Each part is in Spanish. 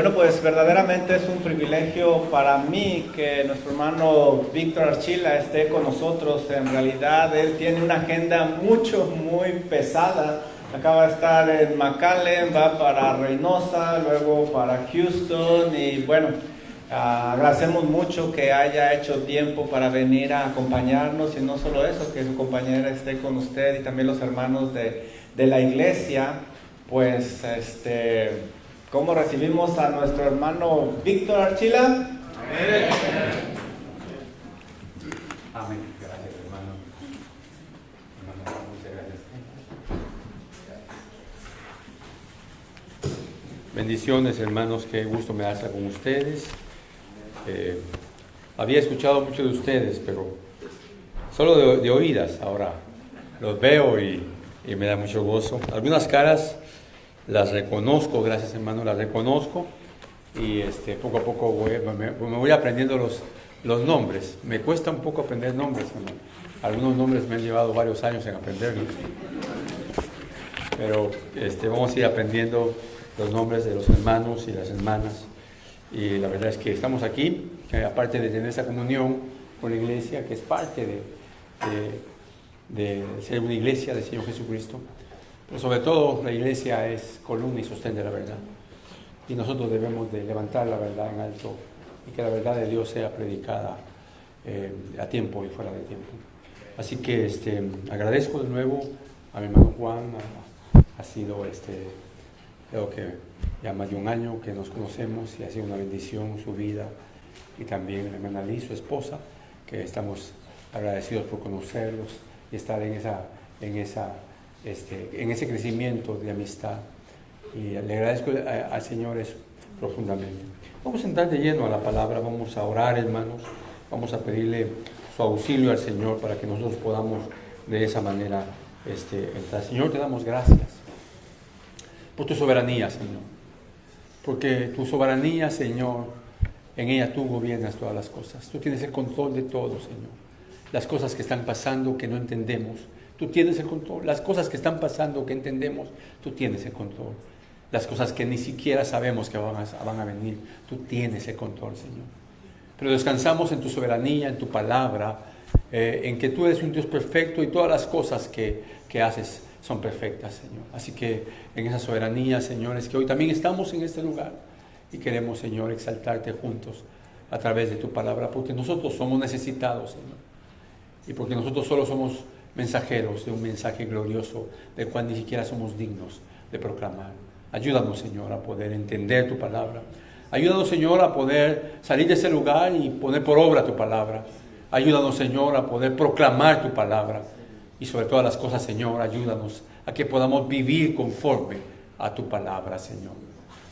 Bueno, pues verdaderamente es un privilegio para mí que nuestro hermano Víctor Archila esté con nosotros. En realidad, él tiene una agenda muy pesada. Acaba de estar en McAllen, va para Reynosa, luego para Houston y bueno, agradecemos mucho que haya hecho tiempo para venir a acompañarnos y no solo eso, que su compañera esté con usted y también los hermanos de la iglesia. Pues ¿cómo recibimos a nuestro hermano Víctor Archila? Amén. Amén. Gracias, hermano. Muchas gracias. Bendiciones, hermanos. Qué gusto me da estar con ustedes. Había escuchado mucho de ustedes, pero solo de oídas. Ahora los veo y me da mucho gozo. Algunas caras las reconozco, gracias hermano, las reconozco y poco a poco me voy aprendiendo los nombres. Me cuesta un poco aprender nombres, hermano. Algunos nombres me han llevado varios años en aprenderlos, pero vamos a ir aprendiendo los nombres de los hermanos y las hermanas. Y la verdad es que estamos aquí, aparte de tener esa comunión con la iglesia, que es parte de ser una iglesia del Señor Jesucristo. Pero sobre todo la iglesia es columna y sostén de la verdad. Y nosotros debemos de levantar la verdad en alto y que la verdad de Dios sea predicada a tiempo y fuera de tiempo. Así que agradezco de nuevo a mi hermano Juan. Ha sido creo que ya más de un año que nos conocemos y ha sido una bendición su vida. Y también a la hermana Liz, su esposa, que estamos agradecidos por conocerlos y estar en ese crecimiento de amistad, y le agradezco al Señor eso profundamente. Vamos a entrar de lleno a la palabra, vamos a orar, hermanos, vamos a pedirle su auxilio al Señor para que nosotros podamos de esa manera entrar. Señor, te damos gracias por tu soberanía, Señor, porque tu soberanía, Señor, en ella tú gobiernas todas las cosas, tú tienes el control de todo, Señor. Las cosas que están pasando que no entendemos, tú tienes el control. Las cosas que están pasando que entendemos, tú tienes el control. Las cosas que ni siquiera sabemos que van a venir, tú tienes el control, Señor. Pero descansamos en tu soberanía, en tu palabra, en que tú eres un Dios perfecto y todas las cosas que haces son perfectas, Señor. Así que en esa soberanía, Señor, es que hoy también estamos en este lugar y queremos, Señor, exaltarte juntos a través de tu palabra, porque nosotros somos necesitados, Señor, y porque nosotros solo somos mensajeros de un mensaje glorioso del cual ni siquiera somos dignos de proclamar. Ayúdanos, Señor, a poder entender tu palabra. Ayúdanos, Señor, a poder salir de ese lugar y poner por obra tu palabra. Ayúdanos, Señor, a poder proclamar tu palabra. Y sobre todas las cosas, Señor, ayúdanos a que podamos vivir conforme a tu palabra, Señor.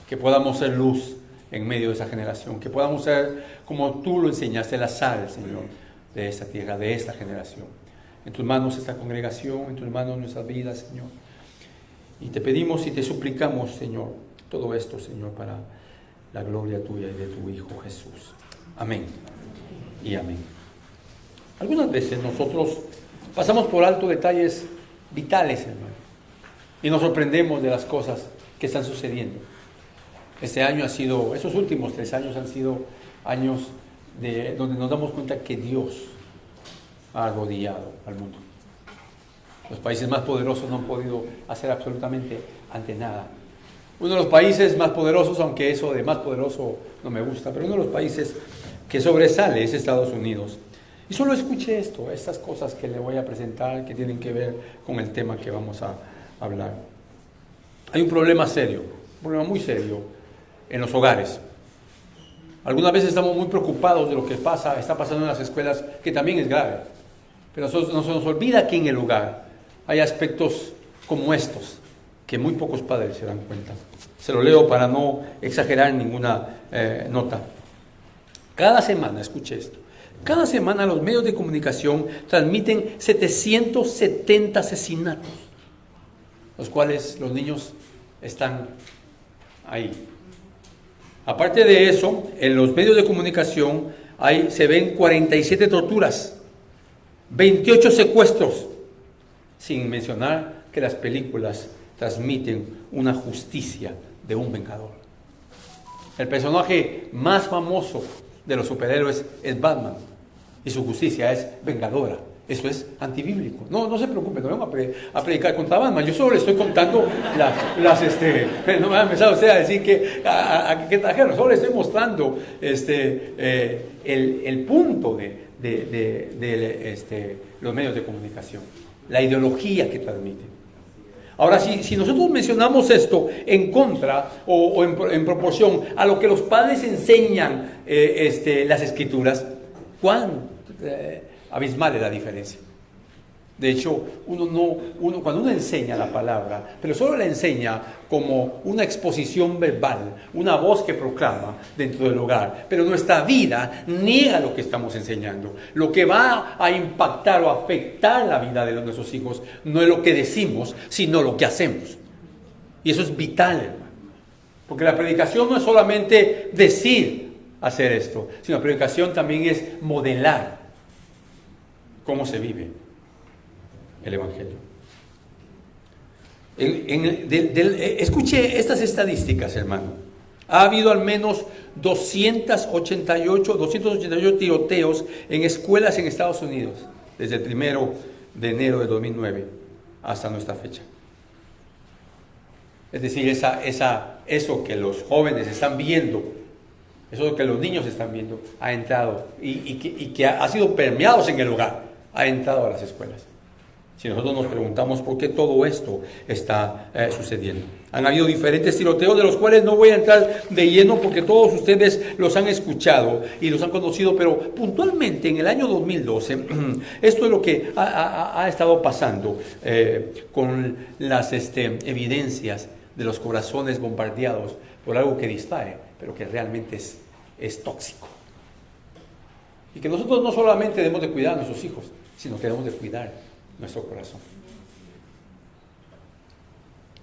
Que podamos ser luz en medio de esa generación. Que podamos ser, como tú lo enseñaste, la sal, Señor, de esta tierra, de esta generación. En tus manos esta congregación, en tus manos nuestras vidas, Señor. Y te pedimos y te suplicamos, Señor, todo esto, Señor, para la gloria tuya y de tu Hijo Jesús. Amén y amén. Algunas veces nosotros pasamos por alto detalles vitales, hermano, y nos sorprendemos de las cosas que están sucediendo. Esos últimos 3 años han sido años donde nos damos cuenta que Dios ha arrodillado al mundo. Los países más poderosos no han podido hacer absolutamente ante nada. Uno de los países más poderosos, aunque eso de más poderoso no me gusta, pero uno de los países que sobresale es Estados Unidos. Y solo escuche estas cosas que le voy a presentar que tienen que ver con el tema que vamos a hablar. Hay un problema serio, un problema muy serio en los hogares. Algunas veces estamos muy preocupados de lo que está pasando en las escuelas, que también es grave. Pero no se nos olvida que en el hogar hay aspectos como estos, que muy pocos padres se dan cuenta. Se lo leo para no exagerar ninguna nota. Cada semana, escuche esto, cada semana los medios de comunicación transmiten 770 asesinatos, los cuales los niños están ahí. Aparte de eso, en los medios de comunicación se ven 47 torturas, 28 secuestros, sin mencionar que las películas transmiten una justicia de un vengador. El personaje más famoso de los superhéroes es Batman y su justicia es vengadora. Eso es antibíblico. No se preocupe, no vamos a predicar contra Batman. Yo solo le estoy contando no me ha empezado usted a decir que trajeron. Solo le estoy mostrando el punto de los medios de comunicación, la ideología que transmiten. Ahora, si nosotros mencionamos esto en contra o en proporción a lo que los padres enseñan las Escrituras, ¿cuán abismal es la diferencia? De hecho, cuando uno enseña la palabra, pero solo la enseña como una exposición verbal, una voz que proclama dentro del hogar, pero nuestra vida niega lo que estamos enseñando. Lo que va a impactar o afectar la vida de nuestros hijos no es lo que decimos, sino lo que hacemos. Y eso es vital, hermano. Porque la predicación no es solamente decir hacer esto, sino la predicación también es modelar cómo se vive el Evangelio. Escuche estas estadísticas, hermano. Ha habido al menos 288 tiroteos en escuelas en Estados Unidos desde el 1 de enero de 2009 hasta nuestra fecha. Es decir, eso que los jóvenes están viendo, eso que los niños están viendo, ha entrado y que ha sido permeados en el hogar, ha entrado a las escuelas. Si nosotros nos preguntamos por qué todo esto está sucediendo. Han habido diferentes tiroteos de los cuales no voy a entrar de lleno porque todos ustedes los han escuchado y los han conocido, pero puntualmente en el año 2012, esto es lo que ha estado pasando con las evidencias de los corazones bombardeados por algo que distrae, pero que realmente es tóxico. Y que nosotros no solamente debemos de cuidar a nuestros hijos, sino que debemos de cuidar nuestro corazón.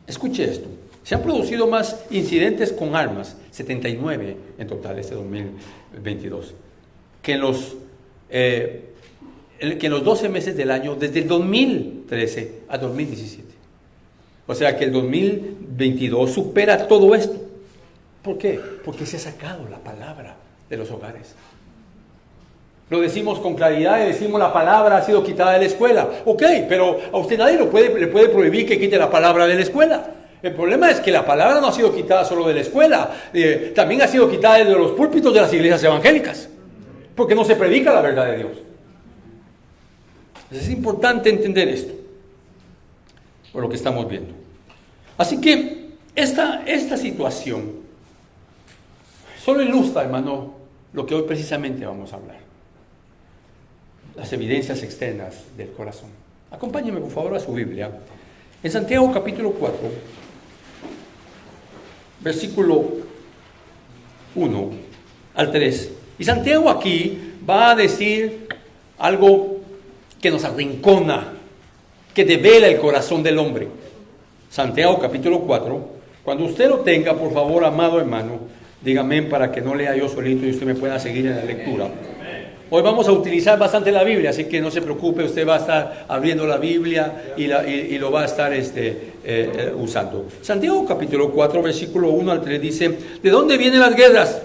Escuche esto. Se han producido más incidentes con armas, 79 en total este 2022, que en los 12 meses del año, desde el 2013 a 2017. O sea que el 2022 supera todo esto. ¿Por qué? Porque se ha sacado la palabra de los hogares. Lo decimos con claridad y decimos la palabra ha sido quitada de la escuela. Ok, pero a usted nadie le puede prohibir que quite la palabra de la escuela. El problema es que la palabra no ha sido quitada solo de la escuela, también ha sido quitada de los púlpitos de las iglesias evangélicas, porque no se predica la verdad de Dios. Es importante entender esto, por lo que estamos viendo. Así que esta situación solo ilustra, hermano, lo que hoy precisamente vamos a hablar. Las evidencias externas del corazón. Acompáñenme por favor a su Biblia. En Santiago capítulo 4, versículo 1 al 3. Y Santiago aquí va a decir algo que nos arrincona, que devela el corazón del hombre. Santiago capítulo 4. Cuando usted lo tenga, por favor, amado hermano, dígame para que no lea yo solito y usted me pueda seguir en la lectura. Hoy vamos a utilizar bastante la Biblia, así que no se preocupe, usted va a estar abriendo la Biblia y lo va a estar usando. Santiago capítulo 4, versículo 1 al 3 dice: ¿de dónde vienen las guerras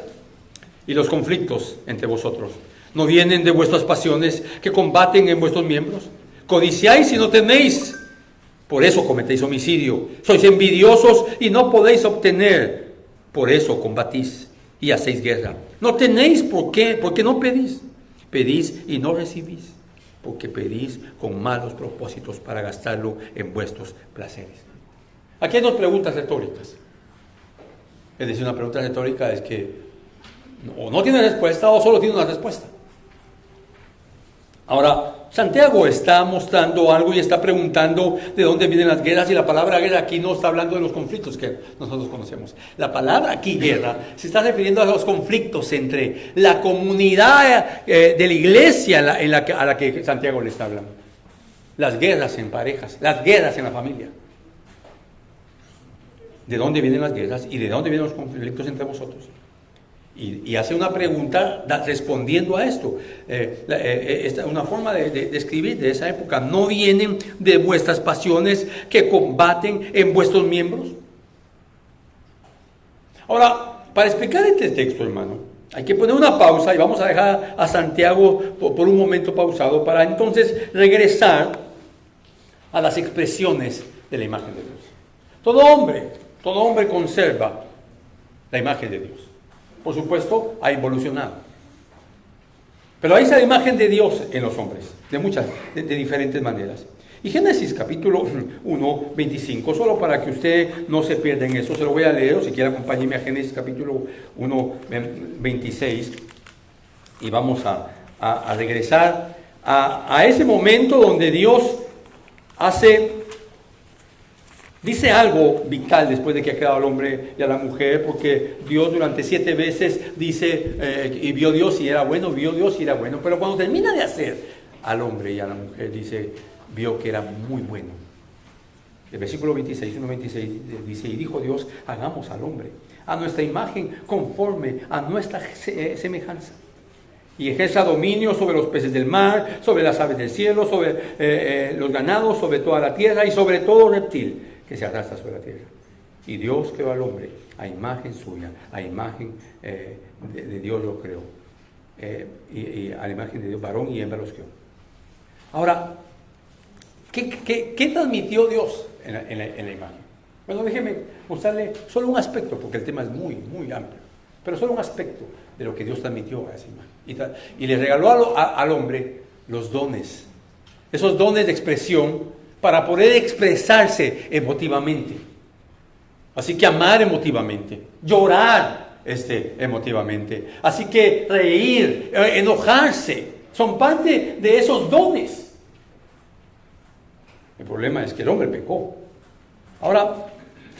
y los conflictos entre vosotros? ¿No vienen de vuestras pasiones que combaten en vuestros miembros? Codiciáis y no tenéis, por eso cometéis homicidio. Sois envidiosos y no podéis obtener, por eso combatís y hacéis guerra. No tenéis por qué, porque no pedís. Pedís y no recibís, porque pedís con malos propósitos para gastarlo en vuestros placeres. Aquí hay dos preguntas retóricas. Es decir, una pregunta retórica es que o no tiene respuesta o solo tiene una respuesta. Ahora, Santiago está mostrando algo y está preguntando de dónde vienen las guerras, y la palabra guerra aquí no está hablando de los conflictos que nosotros conocemos. La palabra aquí, guerra, se está refiriendo a los conflictos entre la comunidad de la iglesia a la que Santiago le está hablando. Las guerras en parejas, las guerras en la familia. ¿De dónde vienen las guerras y de dónde vienen los conflictos entre vosotros? Y hace una pregunta respondiendo a esto. Una forma de escribir de esa época: ¿no vienen de vuestras pasiones que combaten en vuestros miembros? Ahora, Para explicar este texto, hermano, hay que poner una pausa y vamos a dejar a Santiago por un momento pausado para entonces regresar a las expresiones de la imagen de Dios. Todo hombre conserva la imagen de Dios. Por supuesto, ha evolucionado. Pero hay esa imagen de Dios en los hombres, de diferentes maneras. Y Génesis capítulo 1, 25, solo para que usted no se pierda en eso, se lo voy a leer, o si quiere acompáñeme a Génesis capítulo 1, 26, y vamos a regresar a ese momento donde Dios dice algo vital después de que ha creado al hombre y a la mujer, porque Dios durante 7 veces dice, y vio Dios y era bueno, vio Dios y era bueno, pero cuando termina de hacer al hombre y a la mujer, vio que era muy bueno. El versículo 26, 1:26 dice, y dijo Dios, hagamos al hombre a nuestra imagen, conforme a nuestra semejanza, y ejerza dominio sobre los peces del mar, sobre las aves del cielo, sobre los ganados, sobre toda la tierra y sobre todo reptil que se arrastra sobre la tierra. Y Dios creó al hombre a imagen suya, a imagen de Dios lo creó, y a la imagen de Dios, varón y hembra los creó. Ahora, ¿qué transmitió Dios en la imagen? Bueno, déjeme mostrarle solo un aspecto, porque el tema es muy, muy amplio, pero solo un aspecto de lo que Dios transmitió a esa imagen. Y le regaló al hombre los dones, esos dones de expresión para poder expresarse emotivamente. Así que amar emotivamente, llorar emotivamente, así que reír, enojarse, son parte de esos dones. El problema es que el hombre pecó. Ahora,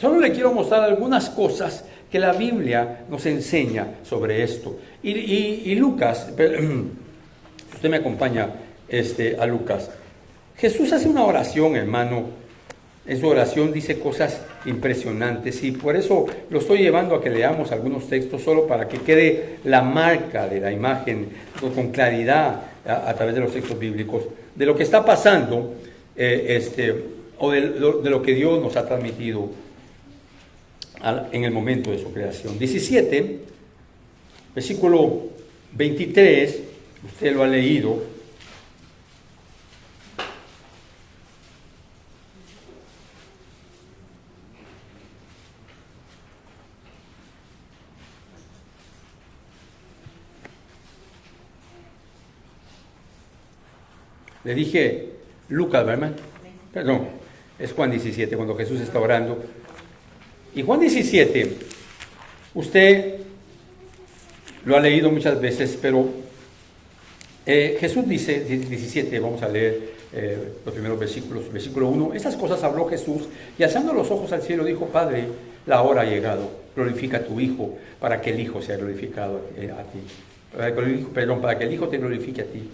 solo le quiero mostrar algunas cosas que la Biblia nos enseña sobre esto. Y Lucas, usted me acompaña a Lucas. Jesús hace una oración, hermano. En su oración dice cosas impresionantes y por eso lo estoy llevando a que leamos algunos textos solo para que quede la marca de la imagen con claridad a través de los textos bíblicos de lo que está pasando o de lo que Dios nos ha transmitido en el momento de su creación. 17, versículo 23, usted lo ha leído. Le dije Lucas, ¿verdad? Perdón, es Juan 17, cuando Jesús está orando. Y Juan 17, usted lo ha leído muchas veces, pero Jesús dice, 17, vamos a leer los primeros versículos. Versículo 1, estas cosas habló Jesús y alzando los ojos al cielo dijo, Padre, la hora ha llegado, glorifica a tu Hijo, para que el Hijo sea glorificado a ti. Para que el Hijo te glorifique a ti.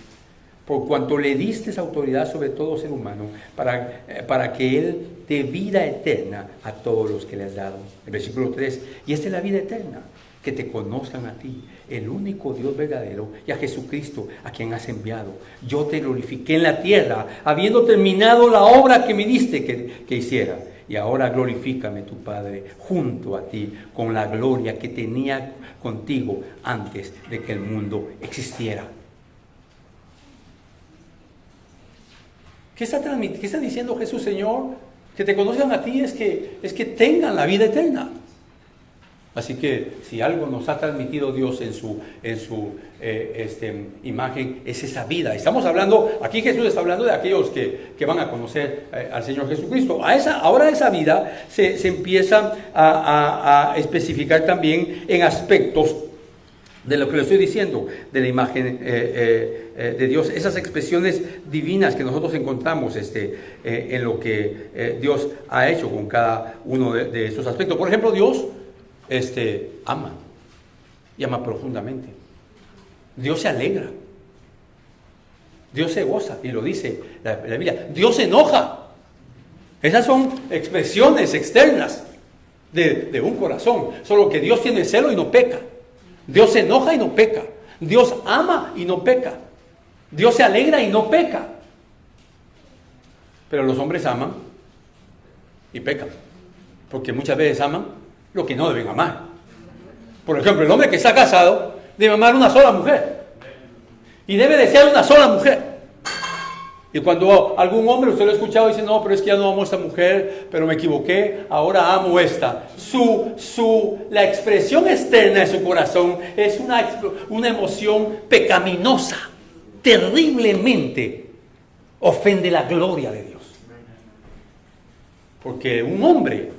Por cuanto le diste autoridad sobre todo ser humano, para que Él dé vida eterna a todos los que le has dado. El versículo 3, y esta es la vida eterna, que te conozcan a ti, el único Dios verdadero, y a Jesucristo, a quien has enviado. Yo te glorifiqué en la tierra, habiendo terminado la obra que me diste que hiciera. Y ahora glorifícame tu Padre junto a ti, con la gloria que tenía contigo antes de que el mundo existiera. ¿Qué está diciendo Jesús, Señor? Que te conozcan a ti es que tengan la vida eterna. Así que si algo nos ha transmitido Dios en su imagen, es esa vida. Estamos hablando, aquí Jesús está hablando de aquellos que van a conocer al Señor Jesucristo. Ahora esa vida se empieza a especificar también en aspectos de lo que le estoy diciendo, de la imagen de Dios, esas expresiones divinas que nosotros encontramos en lo que Dios ha hecho con cada uno de estos aspectos. Por ejemplo, Dios ama y ama profundamente. Dios se alegra, Dios se goza, y lo dice la Biblia. Dios se enoja. Esas son expresiones externas de un corazón, solo que Dios tiene celo y no peca. Dios se enoja y no peca. Dios ama y no peca. Dios se alegra y no peca. Pero los hombres aman y pecan, porque muchas veces aman lo que no deben amar. Por ejemplo, el hombre que está casado debe amar una sola mujer. Y debe desear una sola mujer. Y cuando algún hombre, usted lo ha escuchado, dice, no, pero es que ya no amo a esta mujer, pero me equivoqué, ahora amo esta. La expresión externa de su corazón es una emoción pecaminosa, terriblemente ofende la gloria de Dios. Porque un hombre,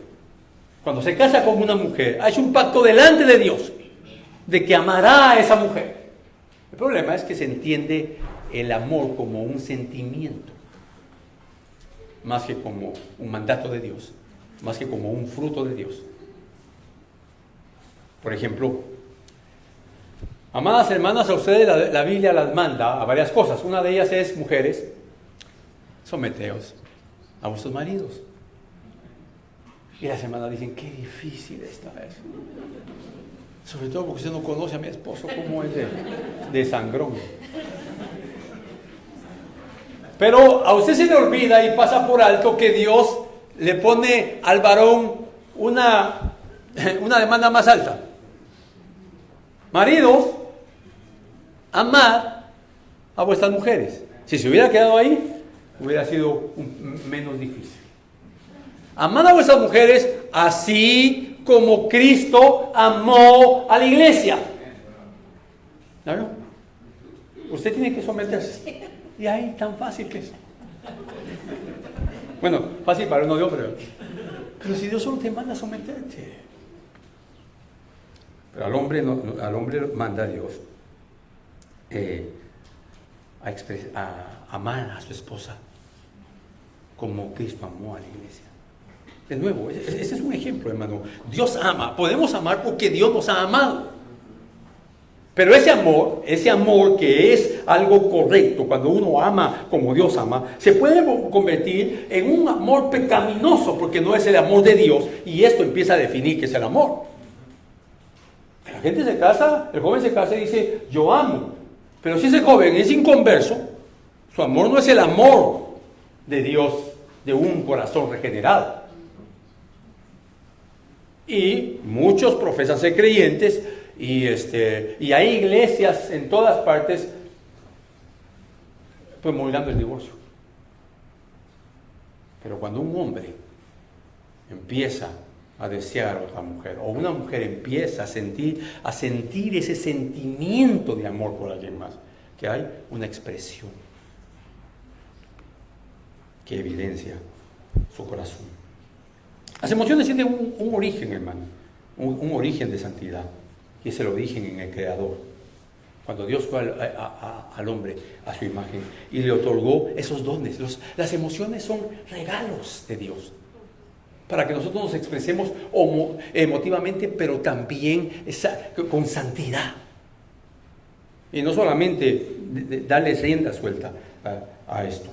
cuando se casa con una mujer, ha hecho un pacto delante de Dios de que amará a esa mujer. El problema es que se entiende el amor como un sentimiento, más que como un mandato de Dios, más que como un fruto de Dios. Por ejemplo, amadas hermanas, a ustedes la Biblia las manda a varias cosas. Una de ellas es, mujeres, someteos a vuestros maridos. Y las hermanas dicen, qué difícil está eso. Sobre todo porque usted no conoce a mi esposo, cómo es de sangrón. Pero a usted se le olvida y pasa por alto que Dios le pone al varón una demanda más alta. Maridos, amad a vuestras mujeres. Si se hubiera quedado ahí, hubiera sido menos difícil. Amad a vuestras mujeres así como Cristo amó a la iglesia. ¿No? Usted tiene que someterse. Y ahí, tan fácil que es. Bueno, fácil para uno de hombre. Pero si Dios solo te manda a someterte. Pero al hombre manda a Dios a amar a su esposa como Cristo amó a la iglesia. De nuevo, ese es un ejemplo, hermano. Dios ama. Podemos amar porque Dios nos ha amado. Pero ese amor que es algo correcto, cuando uno ama como Dios ama, se puede convertir en un amor pecaminoso porque no es el amor de Dios, y esto empieza a definir qué es el amor. La gente se casa, el joven se casa y dice, yo amo. Pero si ese joven es inconverso, su amor no es el amor de Dios, de un corazón regenerado. Y muchos profesan ser creyentes, y hay iglesias en todas partes promulgando el divorcio. Pero cuando un hombre empieza a desear a otra mujer, o una mujer empieza a sentir ese sentimiento de amor por alguien más, que hay una expresión que evidencia su corazón. Las emociones tienen un origen, hermano, un origen de santidad. Y es el origen en el Creador. Cuando Dios fue al hombre a su imagen y le otorgó esos dones. Las emociones son regalos de Dios. Para que nosotros nos expresemos emotivamente, pero también con santidad. Y no solamente darles rienda suelta a esto.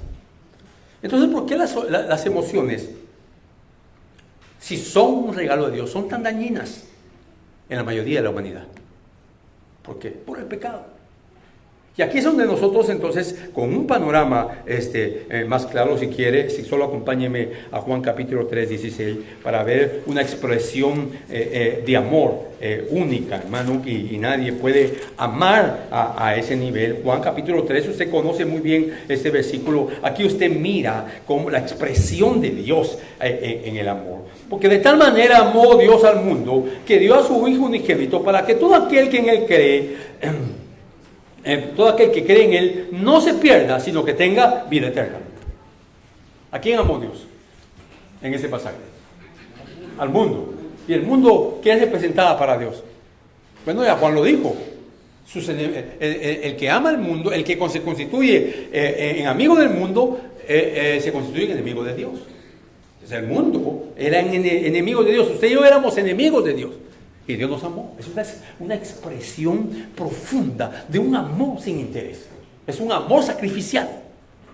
Entonces, ¿por qué las emociones, si son un regalo de Dios, son tan dañinas en la mayoría de la humanidad? ¿Por qué? Por el pecado. Y aquí es donde nosotros entonces, con un panorama más claro, si quiere, si solo acompáñeme a Juan capítulo 3, 16, para ver una expresión de amor única, hermano, y nadie puede amar a ese nivel. Juan capítulo 3, usted conoce muy bien este versículo. Aquí usted mira como la expresión de Dios en el amor. Porque de tal manera amó Dios al mundo, que dio a su Hijo unigénito, para que todo aquel que en Él cree, todo aquel que cree en Él no se pierda, sino que tenga vida eterna. ¿A quién amó Dios en ese pasaje? Al mundo. ¿Y el mundo qué representaba para Dios? Bueno, ya Juan lo dijo. El que ama al mundo, el que se constituye en amigo del mundo, se constituye en enemigo de Dios. Entonces el mundo era enemigo de Dios. Usted y yo éramos enemigos de Dios. Y Dios nos amó. Es una expresión profunda de un amor sin interés. Es un amor sacrificial.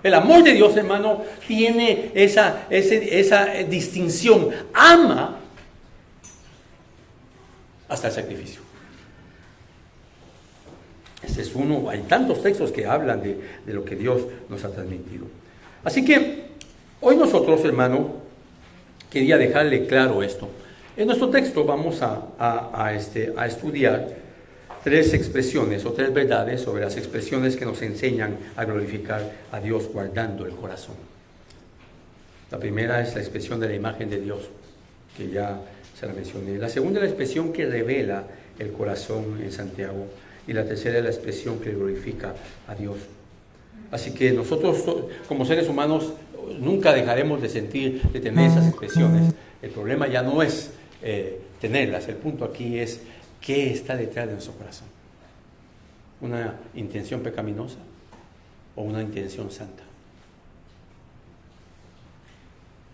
El amor de Dios, hermano, tiene esa distinción. Ama hasta el sacrificio. Ese es uno. Hay tantos textos que hablan de lo que Dios nos ha transmitido. Así que hoy nosotros, hermano, quería dejarle claro esto. En nuestro texto vamos a estudiar tres expresiones o tres verdades sobre las expresiones que nos enseñan a glorificar a Dios guardando el corazón. La primera es la expresión de la imagen de Dios, que ya se la mencioné. La segunda es la expresión que revela el corazón en Santiago. Y la tercera es la expresión que glorifica a Dios. Así que nosotros como seres humanos nunca dejaremos de tener esas expresiones. El problema ya no es tenerlas, el punto aquí es qué está detrás de nuestro corazón. ¿Una intención pecaminosa o una intención santa?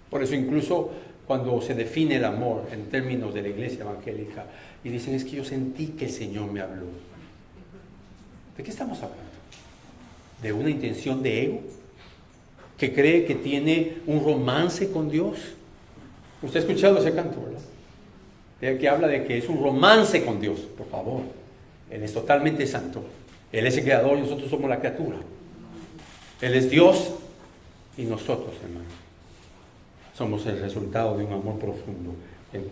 Por eso incluso cuando se define el amor en términos de la iglesia evangélica y dicen es que yo sentí que el Señor me habló. ¿De qué estamos hablando? ¿De una intención de ego? ¿Que cree que tiene un romance con Dios? Usted ha escuchado ese canto, ¿verdad? Que habla de que es un romance con Dios. Por favor, Él es totalmente santo. Él es el creador y nosotros somos la criatura. Él es Dios y nosotros, hermano, somos el resultado de un amor profundo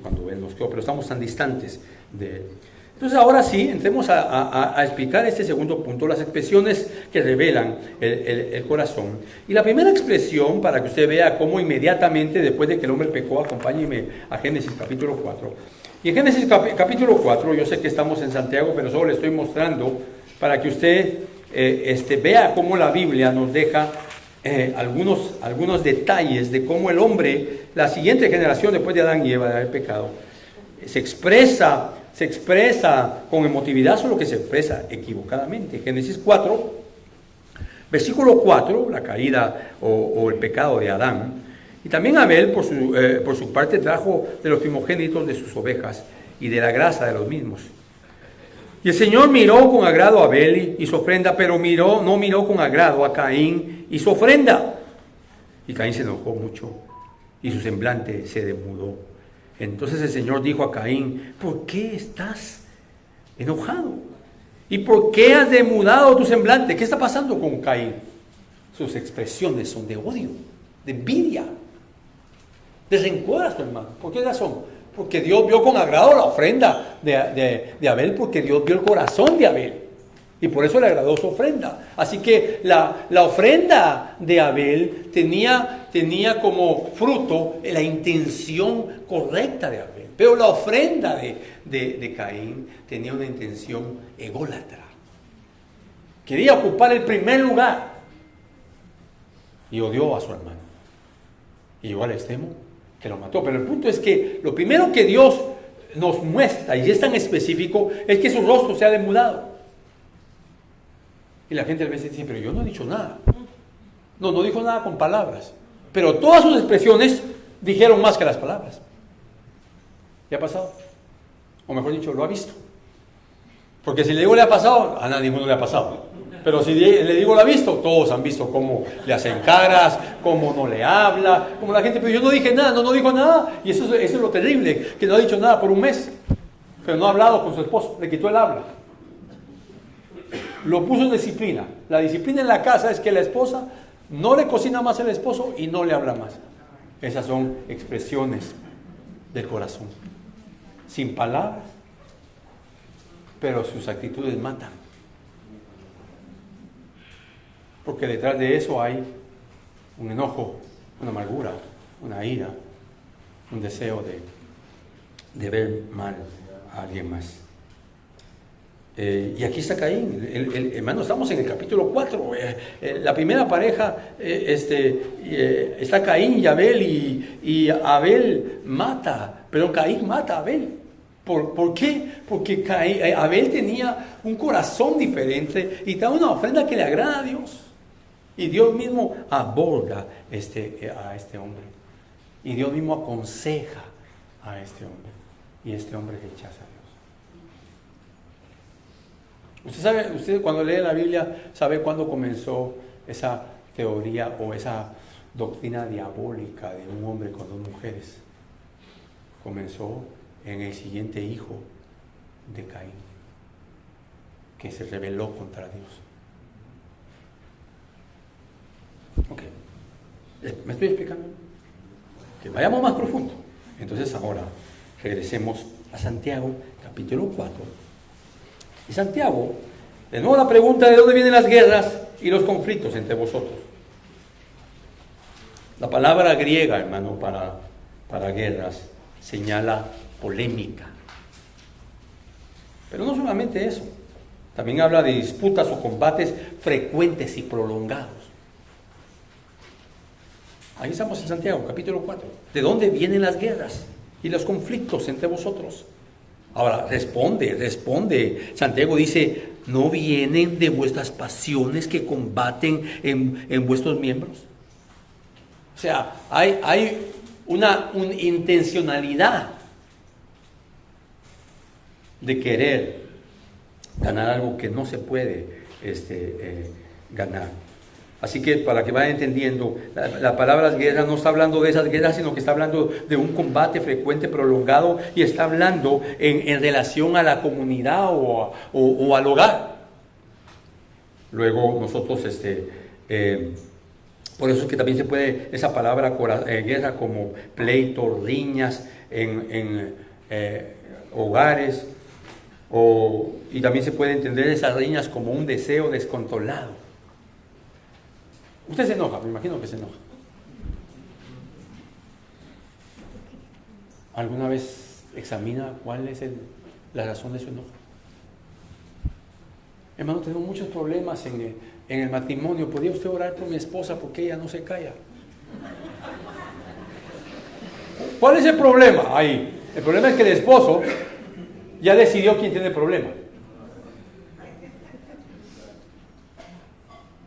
cuando Él nos creó, pero estamos tan distantes de Él. Entonces ahora sí, entremos a explicar este segundo punto, las expresiones que revelan el corazón. Y la primera expresión, para que usted vea cómo inmediatamente después de que el hombre pecó, acompáñeme a Génesis capítulo 4. Y en Génesis capítulo 4, yo sé que estamos en Santiago, pero solo le estoy mostrando para que usted vea cómo la Biblia nos deja algunos detalles de cómo el hombre, la siguiente generación después de Adán y Eva de haber pecado, se expresa con emotividad, solo que se expresa equivocadamente. Génesis 4, versículo 4, la caída o el pecado de Adán. Y también Abel, por su parte, trajo de los primogénitos de sus ovejas y de la grasa de los mismos. Y el Señor miró con agrado a Abel y su ofrenda, pero no miró con agrado a Caín y su ofrenda. Y Caín se enojó mucho y su semblante se demudó. Entonces el Señor dijo a Caín: ¿por qué estás enojado? ¿Y por qué has demudado tu semblante? ¿Qué está pasando con Caín? Sus expresiones son de odio, de envidia, de rencor a su hermano. ¿Por qué razón? Porque Dios vio con agrado la ofrenda de Abel, porque Dios vio el corazón de Abel. Y por eso le agradó su ofrenda. Así que la ofrenda de Abel tenía como fruto la intención correcta de Abel. Pero la ofrenda de Caín tenía una intención ególatra. Quería ocupar el primer lugar. Y odió a su hermano. Y llegó al extremo que lo mató. Pero el punto es que lo primero que Dios nos muestra, y es tan específico, es que su rostro se ha demudado. Y la gente a veces dice: pero yo no he dicho nada. No dijo nada con palabras, pero todas sus expresiones dijeron más que las palabras. ¿Le ha pasado? O mejor dicho, lo ha visto. Porque si le digo le ha pasado, a nadie le ha pasado. Pero si le digo lo ha visto, todos han visto cómo le hacen caras, cómo no le habla, cómo la gente: pero yo no dije nada, no dijo nada. Y eso es lo terrible, que no ha dicho nada por un mes, pero no ha hablado con su esposo, le quitó el habla. Lo puso en disciplina. La disciplina en la casa es que la esposa no le cocina más al esposo y no le habla más. Esas son expresiones del corazón. Sin palabras, pero sus actitudes matan. Porque detrás de eso hay un enojo, una amargura, una ira, un deseo de ver mal a alguien más. Y aquí está Caín. Hermano, estamos en el capítulo 4. La primera pareja está Caín y Abel, y Abel mata, pero Caín mata a Abel. ¿Por qué? Porque Abel tenía un corazón diferente y da una ofrenda que le agrada a Dios. Y Dios mismo aborda a este hombre. Y Dios mismo aconseja a este hombre. Y este hombre rechaza a Dios. Usted cuando lee la Biblia, ¿sabe cuándo comenzó esa teoría o esa doctrina diabólica de un hombre con dos mujeres? Comenzó en el siguiente hijo de Caín, que se rebeló contra Dios. Ok, ¿me estoy explicando? Que vayamos más profundo. Entonces ahora, regresemos a Santiago, capítulo 4. Y Santiago, de nuevo la pregunta: ¿de dónde vienen las guerras y los conflictos entre vosotros? La palabra griega, hermano, para guerras señala polémica. Pero no solamente eso, también habla de disputas o combates frecuentes y prolongados. Ahí estamos en Santiago, capítulo 4. ¿De dónde vienen las guerras y los conflictos entre vosotros? Ahora, responde. Santiago dice: ¿no vienen de vuestras pasiones que combaten en vuestros miembros? O sea, hay una intencionalidad de querer ganar algo que no se puede ganar. Así que para que vayan entendiendo, la palabra guerra no está hablando de esas guerras, sino que está hablando de un combate frecuente, prolongado, y está hablando en relación a la comunidad o al hogar. Luego nosotros, por eso es que también se puede esa palabra guerra como pleito, riñas en hogares, y también se puede entender esas riñas como un deseo descontrolado. Usted se enoja, me imagino que se enoja. ¿Alguna vez examina cuál es la razón de su enojo? Hermano, tenemos muchos problemas en el matrimonio. ¿Podría usted orar por mi esposa porque ella no se calla? ¿Cuál es el problema ahí? El problema es que el esposo ya decidió quién tiene el problema.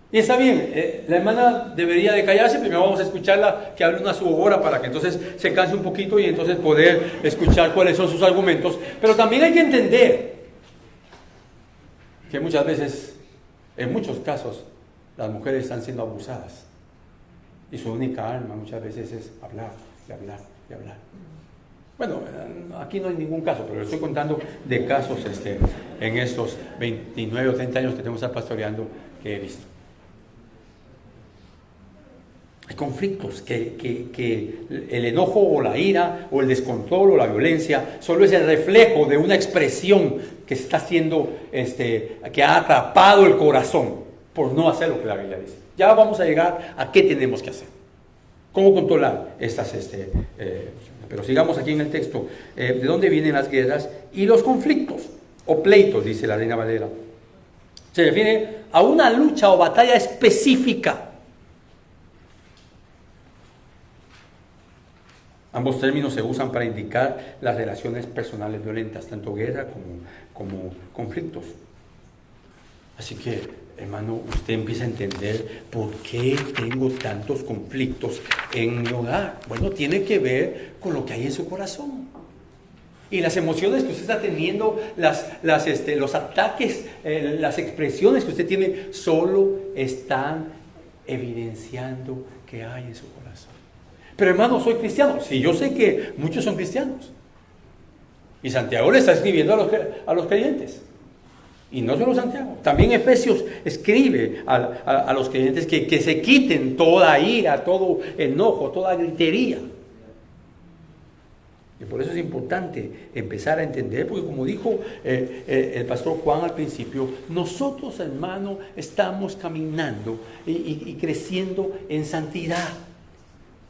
Y está bien, la hermana debería de callarse. Primero vamos a escucharla que hable una su hora para que entonces se canse un poquito y entonces poder escuchar cuáles son sus argumentos. Pero también hay que entender que muchas veces, en muchos casos, las mujeres están siendo abusadas y su única arma muchas veces es hablar y hablar y hablar. Bueno, aquí no hay ningún caso, pero estoy contando de casos en estos 29 o 30 años que tengo que estar pastoreando que he visto. Hay conflictos que el enojo o la ira o el descontrol o la violencia solo es el reflejo de una expresión que está siendo, que ha atrapado el corazón por no hacer lo que la Biblia dice. Ya vamos a llegar a qué tenemos que hacer, cómo controlar estas, pero sigamos aquí en el texto. ¿De dónde vienen las guerras y los conflictos o pleitos? Dice la Reina Valera. Se refiere a una lucha o batalla específica. Ambos términos se usan para indicar las relaciones personales violentas, tanto guerra como conflictos. Así que, hermano, usted empieza a entender por qué tengo tantos conflictos en mi hogar. Bueno, tiene que ver con lo que hay en su corazón. Y las emociones que usted está teniendo, los ataques, las expresiones que usted tiene, solo están evidenciando que hay en su corazón. Pero hermano, soy cristiano. Sí, yo sé que muchos son cristianos. Y Santiago le está escribiendo a los creyentes. Y no solo Santiago. También Efesios escribe a los creyentes que se quiten toda ira, todo enojo, toda gritería. Y por eso es importante empezar a entender, porque como dijo el pastor Juan al principio, nosotros, hermano, estamos caminando y creciendo en santidad.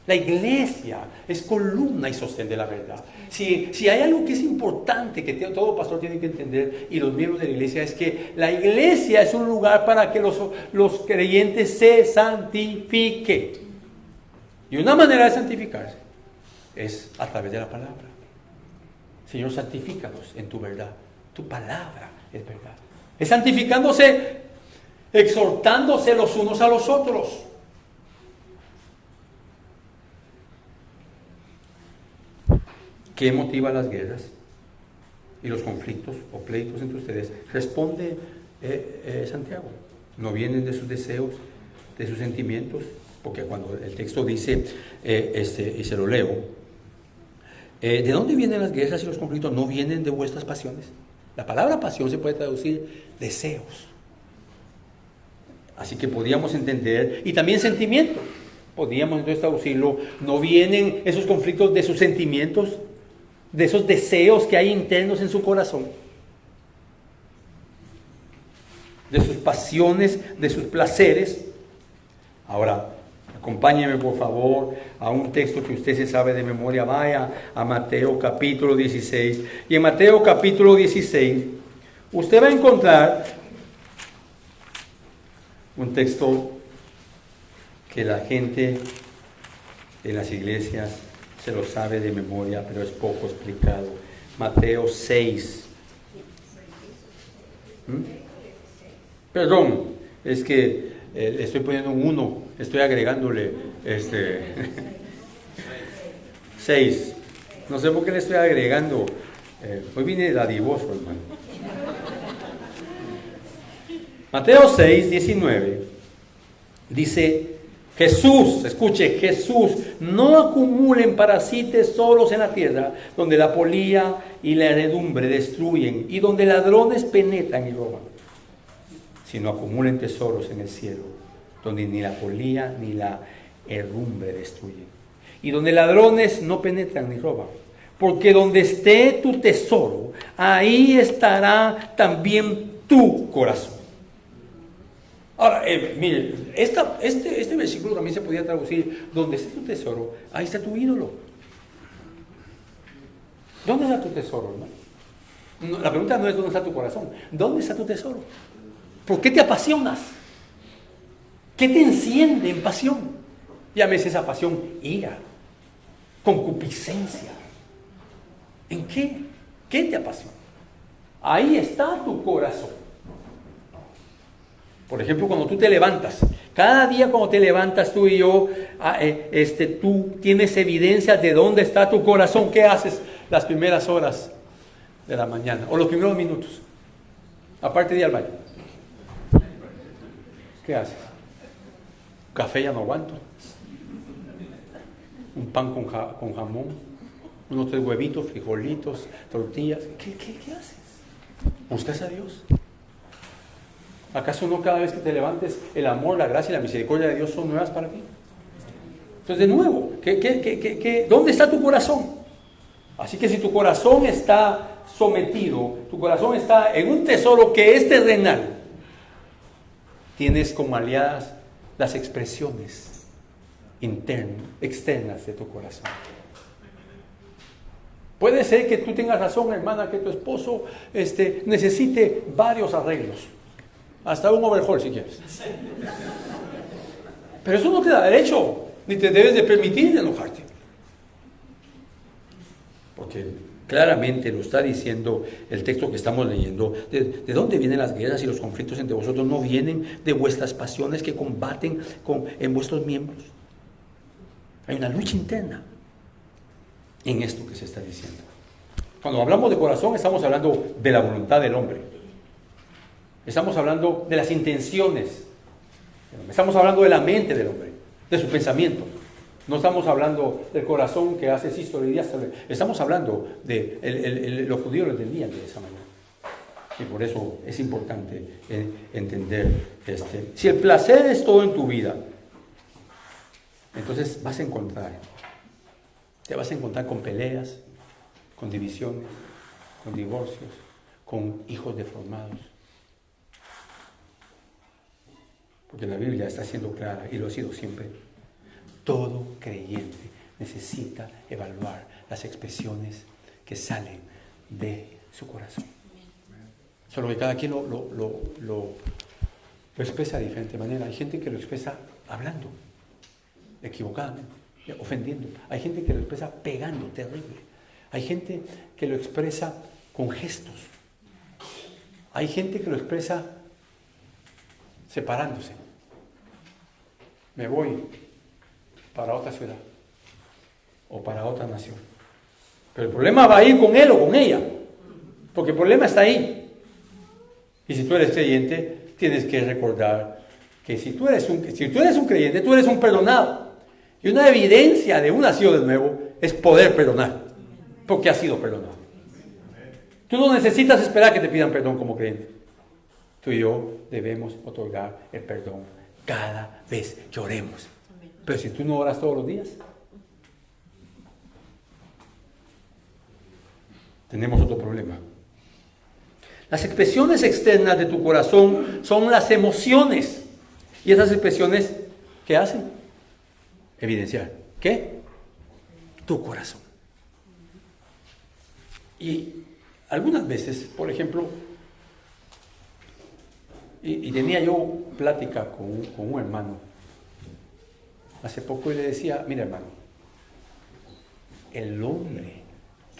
La iglesia es columna y sostén de la verdad. Si hay algo que es importante que todo pastor tiene que entender, y los miembros de la iglesia, es que la iglesia es un lugar para que los creyentes se santifiquen. Y una manera de santificarse es a través de la palabra. Señor, santifícanos en tu verdad. Tu palabra es verdad. Es santificándose, exhortándose los unos a los otros. ¿Qué motiva las guerras y los conflictos o pleitos entre ustedes? Responde Santiago. No vienen de sus deseos, de sus sentimientos, porque cuando el texto dice, y se lo leo, ¿de dónde vienen las guerras y los conflictos? No vienen de vuestras pasiones. La palabra pasión se puede traducir deseos. Así que podríamos entender, y también sentimientos. Podríamos entonces traducirlo, no vienen esos conflictos de sus sentimientos. de esos deseos que hay internos en su corazón, de sus pasiones, de sus placeres. Ahora, acompáñeme por favor a un texto que usted se sabe de memoria. Vaya a Mateo capítulo 16. Y en Mateo capítulo 16, usted va a encontrar un texto que la gente en las iglesias se lo sabe de memoria, pero es poco explicado. Mateo 6. Perdón, es que le estoy poniendo un 1, estoy agregándole 6. No sé por qué le estoy agregando. Hoy vine dadivoso, hermano. Mateo 6, 19 dice: Jesús, escuche, Jesús, no acumulen para sí tesoros en la tierra, donde la polilla y la herrumbre destruyen y donde ladrones penetran y roban, sino acumulen tesoros en el cielo, donde ni la polilla ni la herrumbre destruyen, y donde ladrones no penetran ni roban. Porque donde esté tu tesoro, ahí estará también tu corazón. Ahora, mire, este versículo también se podía traducir: donde esté tu tesoro, ahí está tu ídolo. ¿Dónde está tu tesoro, hermano? No, la pregunta no es dónde está tu corazón, ¿dónde está tu tesoro? ¿Por qué te apasionas? ¿Qué te enciende en pasión? Llámese esa pasión ira, concupiscencia. ¿En qué? ¿Qué te apasiona? Ahí está tu corazón. Por ejemplo, cuando tú te levantas, cada día cuando te levantas tú y yo, tú tienes evidencia de dónde está tu corazón. ¿Qué haces las primeras horas de la mañana o los primeros minutos? Aparte de ir al baño. ¿Qué haces? Café ya no aguanto. Un pan con jamón, unos 3 huevitos, frijolitos, tortillas. ¿Qué haces? ¿Buscas a Dios? ¿Acaso no cada vez que te levantes el amor, la gracia y la misericordia de Dios son nuevas para ti? Entonces, de nuevo, ¿dónde está tu corazón? Así que si tu corazón está sometido, tu corazón está en un tesoro que es terrenal, tienes como aliadas las expresiones externas de tu corazón. Puede ser que tú tengas razón, hermana, que tu esposo necesite varios arreglos. Hasta un overhaul si quieres. Pero eso no te da derecho, ni te debes de permitir enojarte. Porque claramente lo está diciendo el texto que estamos leyendo. ¿De dónde vienen las guerras y los conflictos entre vosotros? No vienen de vuestras pasiones que combaten en vuestros miembros. Hay una lucha interna en esto que se está diciendo. Cuando hablamos de corazón, estamos hablando de la voluntad del hombre. Estamos hablando de las intenciones. Estamos hablando de la mente del hombre, de su pensamiento. No estamos hablando del corazón que hace sístole y diástole. Estamos hablando de los judíos lo entendían de esa manera. Y por eso es importante entender Si el placer es todo en tu vida, entonces te vas a encontrar con peleas, con divisiones, con divorcios, con hijos deformados. Porque la Biblia está siendo clara, y lo ha sido siempre. Todo creyente necesita evaluar las expresiones que salen de su corazón. Solo que cada quien lo expresa de diferente manera. Hay gente que lo expresa hablando, equivocadamente, ofendiendo. Hay gente que lo expresa pegando, terrible. Hay gente que lo expresa con gestos. Hay gente que lo expresa separándose. Me voy para otra ciudad o para otra nación. Pero el problema va a ir con él o con ella, porque el problema está ahí. Y si tú eres creyente, tienes que recordar que si tú eres un creyente, tú eres un perdonado. Y una evidencia de un nacido de nuevo es poder perdonar, porque has sido perdonado. Tú no necesitas esperar que te pidan perdón como creyente. Tú y yo debemos otorgar el perdón cada vez que oremos. Pero si tú no oras todos los días, tenemos otro problema. Las expresiones externas de tu corazón son las emociones. Y esas expresiones, ¿qué hacen? Evidenciar. ¿Qué? Tu corazón. Y algunas veces, por ejemplo, y tenía yo plática con un hermano hace poco y le decía, mira hermano, el hombre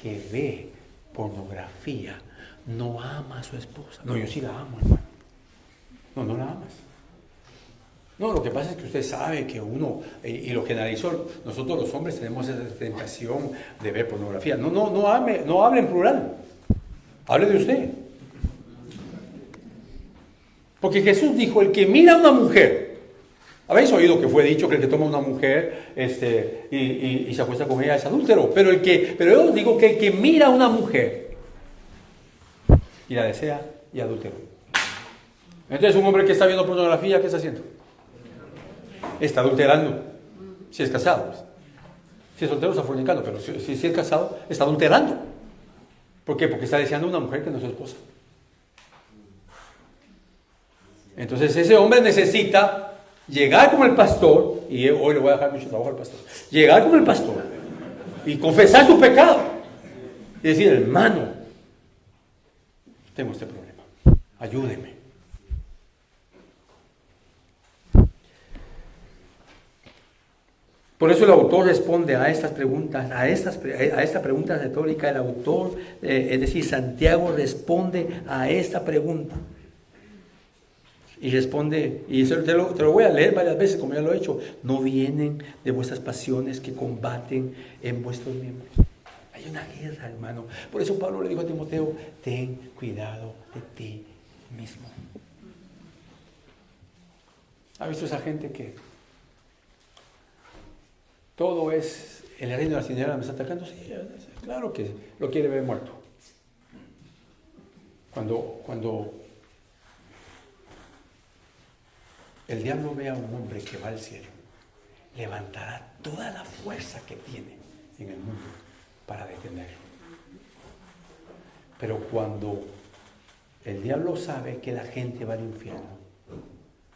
que ve pornografía no ama a su esposa. No, yo sí la amo, hermano. No la amas. No, lo que pasa es que usted sabe que uno, y lo generalizó, nosotros los hombres tenemos esa tentación de ver pornografía. No hable en plural. Hable de usted. Porque Jesús dijo, el que mira a una mujer, habéis oído que fue dicho que el que toma una mujer y se acuesta con ella es adúltero, pero yo os digo que el que mira a una mujer y la desea y adúltero. Entonces un hombre que está viendo pornografía, ¿qué está haciendo? Está adulterando, si es casado. Si es soltero está fornicando, pero si es casado está adulterando. ¿Por qué? Porque está deseando una mujer que no es su esposa. Entonces ese hombre necesita llegar como el pastor, y hoy le voy a dejar mucho trabajo al pastor, llegar como el pastor y confesar su pecado y decir, hermano, tengo este problema, ayúdeme. Por eso el autor responde a estas preguntas, a esta pregunta retórica. El autor, es decir, Santiago, responde a esta pregunta. Y responde, y te lo voy a leer varias veces, como ya lo he hecho. No vienen de vuestras pasiones que combaten en vuestros miembros. Hay una guerra, hermano. Por eso Pablo le dijo a Timoteo, ten cuidado de ti mismo. ¿Ha visto esa gente que todo es el reino de la tinieblas me está atacando? Sí, claro que lo quiere ver muerto. Cuando el diablo ve a un hombre que va al cielo, levantará toda la fuerza que tiene en el mundo para detenerlo. Pero cuando el diablo sabe que la gente va al infierno,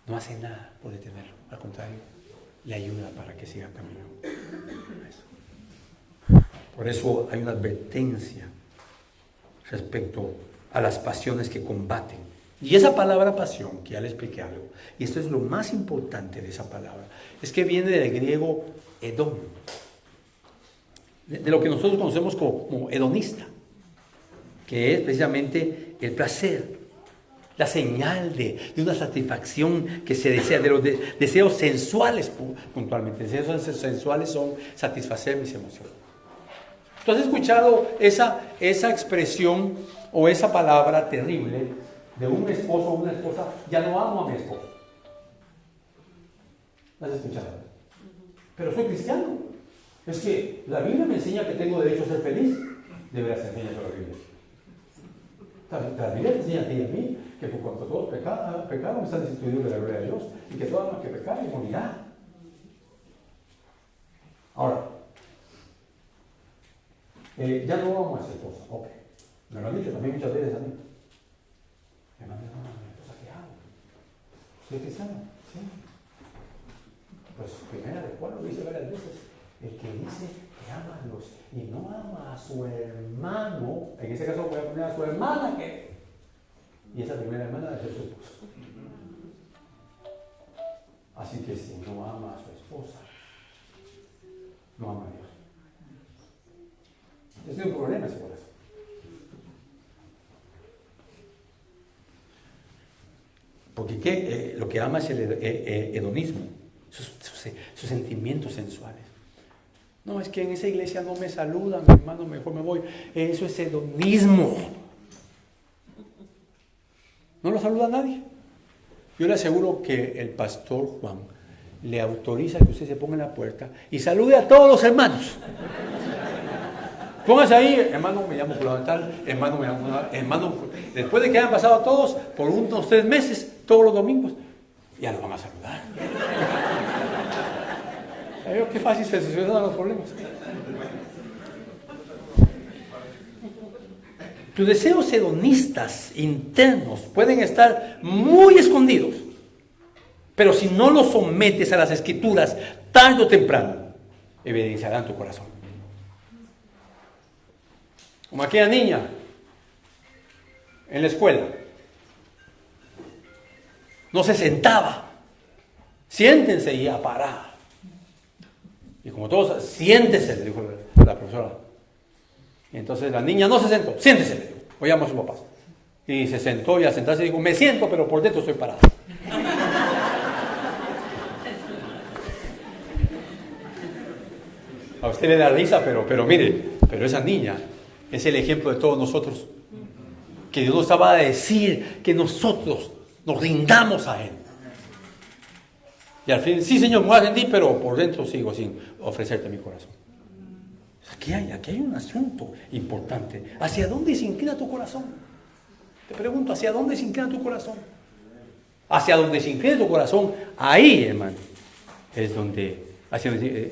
no hace nada por detenerlo. Al contrario, le ayuda para que siga camino. Por eso hay una advertencia respecto a las pasiones que combaten. Y esa palabra pasión, que ya le expliqué algo, y esto es lo más importante de esa palabra, es que viene del griego hedón, de lo que nosotros conocemos como hedonista, que es precisamente el placer, la señal de una satisfacción que se desea, de los deseos sensuales puntualmente. Deseos sensuales son satisfacer mis emociones. ¿Tú has escuchado esa expresión o esa palabra terrible de un esposo o una esposa? Ya no amo a mi esposo. ¿Lo has escuchado? Pero soy cristiano. Es que la Biblia me enseña que tengo derecho a ser feliz. Debería ser enseña por la Biblia. La Biblia te enseña a ti y a mí que por cuanto todos pecaron están destituidos de la gloria de Dios y que todo alma que pecar morirá. Ahora, ya no amo a esa esposa. Ok. Me lo han dicho también muchas veces a mí. Hermano, no amo a mi esposa, ¿qué hago? ¿Soy cristiano? Sí. Pues primera de Juan lo dice varias veces. El que dice que ama a Dios y no ama a su hermano, en ese caso voy a poner a su hermana, ¿qué? Y esa primera hermana debe ser su esposa. Así que si no ama a su esposa, no ama a Dios. Es un problema ese corazón. Porque lo que ama es el hedonismo, sus sentimientos sensuales. No, es que en esa iglesia no me saludan, mi hermano, mejor me voy. Eso es hedonismo. No lo saluda nadie. Yo le aseguro que el pastor Juan le autoriza que usted se ponga en la puerta y salude a todos los hermanos. Póngase ahí, hermano, me llamo fulano tal, hermano, me llamo hermano. Después de que hayan pasado todos, por unos 3 meses, todos los domingos, ya los van a saludar. Qué fácil se solucionan los problemas. Tus deseos hedonistas internos pueden estar muy escondidos, pero si no los sometes a las Escrituras, tarde o temprano, evidenciarán tu corazón. Como aquella niña en la escuela. No se sentaba. Siéntense y a parar. Y como todos, siéntese, le dijo la profesora. Y entonces la niña no se sentó, siéntese, le dijo. Oyamos a su papá. Y se sentó y al sentarse dijo, me siento, pero por dentro estoy parada. A usted le da risa, pero mire, pero esa niña es el ejemplo de todos nosotros. Que Dios nos va a decir que nosotros nos rindamos a Él. Y al fin, sí Señor, me voy a rendir, pero por dentro sigo sin ofrecerte mi corazón. Aquí hay un asunto importante. ¿Hacia dónde se inclina tu corazón? Te pregunto, ¿hacia dónde se inclina tu corazón? Hacia donde se inclina tu corazón, ahí, hermano, es donde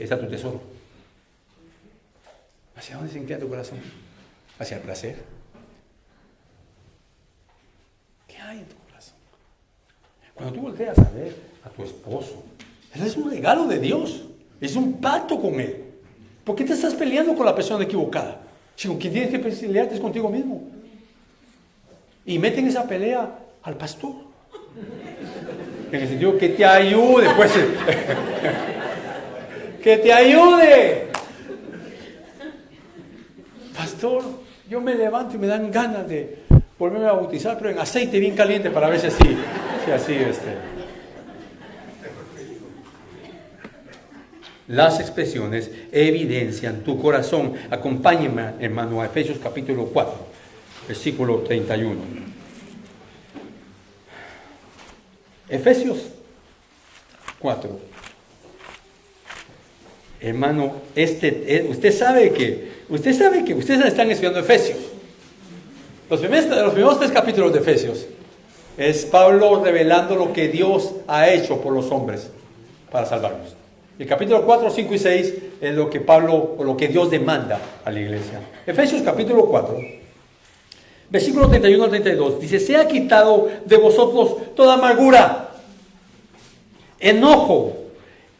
está tu tesoro. ¿Hacia dónde se inclina tu corazón? ¿Hacia el placer? ¿Qué hay en tu corazón? Cuando tú volteas a ver a tu esposo, él es un regalo de Dios, es un pacto con Él. ¿Por qué te estás peleando con la persona equivocada? Si con quien tienes que pelearte es contigo mismo. Y meten esa pelea al pastor. En el sentido que te ayude, pues. Que te ayude. Pastor, yo me levanto y me dan ganas de volverme a bautizar, pero en aceite bien caliente para ver si así. Las expresiones evidencian tu corazón. Acompáñenme, hermano, a Efesios capítulo 4, versículo 31. Efesios 4. Hermano, usted sabe que ustedes están estudiando Efesios. Los primeros 3 capítulos de Efesios es Pablo revelando lo que Dios ha hecho por los hombres para salvarlos. El capítulo 4, 5 y 6 es lo que Dios demanda a la iglesia. Efesios capítulo 4, versículo 31 al 32, dice, se ha quitado de vosotros toda amargura, enojo,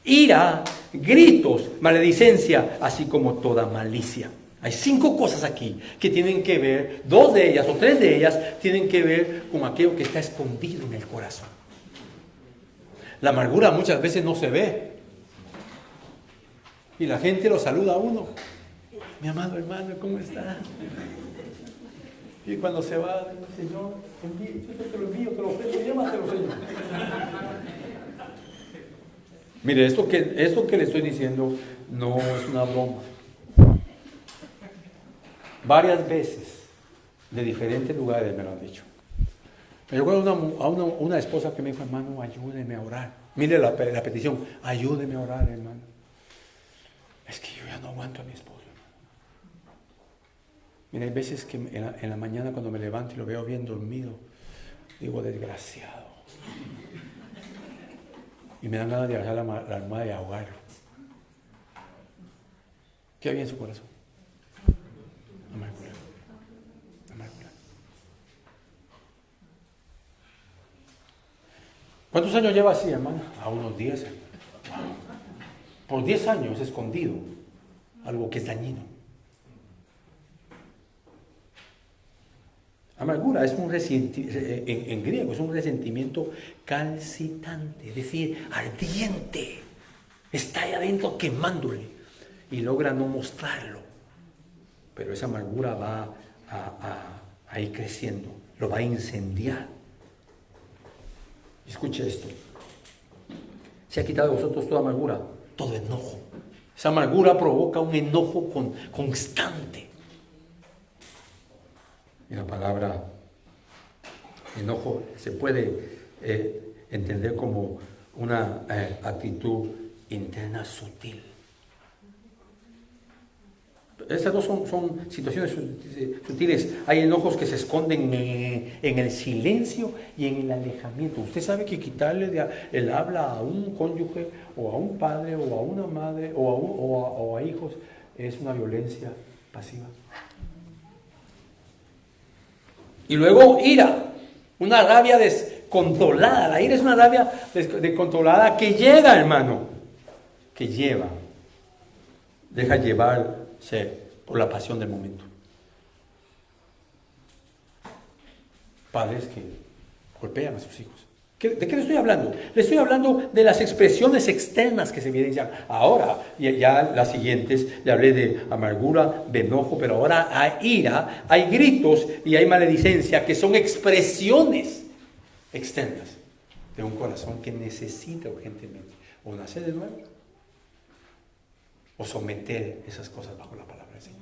ira, gritos, maledicencia, así como toda malicia. Hay 5 cosas aquí que tienen que ver, 2 de ellas o 3 de ellas tienen que ver con aquello que está escondido en el corazón. La amargura muchas veces no se ve. Y la gente lo saluda a uno. Mi amado hermano, ¿cómo está? Y cuando se va, Señor, yo te lo envío, te lo ofrezco, llévatelo, Señor. Mire, esto que le estoy diciendo no es una broma. Varias veces, de diferentes lugares me lo han dicho. Me recuerdo a una esposa que me dijo, hermano, ayúdeme a orar. Mire la petición, ayúdeme a orar, hermano. Es que yo ya no aguanto a mi esposo, hermano. Mira, hay veces que en la mañana cuando me levanto y lo veo bien dormido, digo, desgraciado. Y me dan ganas de agarrar la almohada y ahogarlo. ¿Qué había en su corazón? Amargura. ¿Cuántos años lleva así, hermano? A unos 10, hermano. Por 10 años escondido algo que es dañino. Amargura es en griego es un resentimiento calcitante, es decir, ardiente. Está ahí adentro quemándole y logra no mostrarlo. Pero esa amargura va a ir creciendo, lo va a incendiar. Escuche esto. Se ha quitado de vosotros toda amargura, todo enojo. Esa amargura provoca un enojo constante. Y la palabra enojo se puede entender como una actitud interna sutil. Estas dos son situaciones sutiles. Hay enojos que se esconden en el silencio y en el alejamiento. Usted sabe que quitarle el habla a un cónyuge o a un padre o a una madre o a hijos es una violencia pasiva. Y luego ira, una rabia descontrolada. La ira es una rabia descontrolada que llega, hermano, que lleva, deja llevarse por la pasión del momento. Padres que golpean a sus hijos. ¿De qué le estoy hablando? Le estoy hablando de las expresiones externas que se evidencian. Ahora, ya las siguientes, le hablé de amargura, de enojo, pero ahora hay ira, hay gritos y hay maledicencia, que son expresiones externas de un corazón que necesita urgentemente o nacer de nuevo o someter esas cosas bajo la palabra del Señor.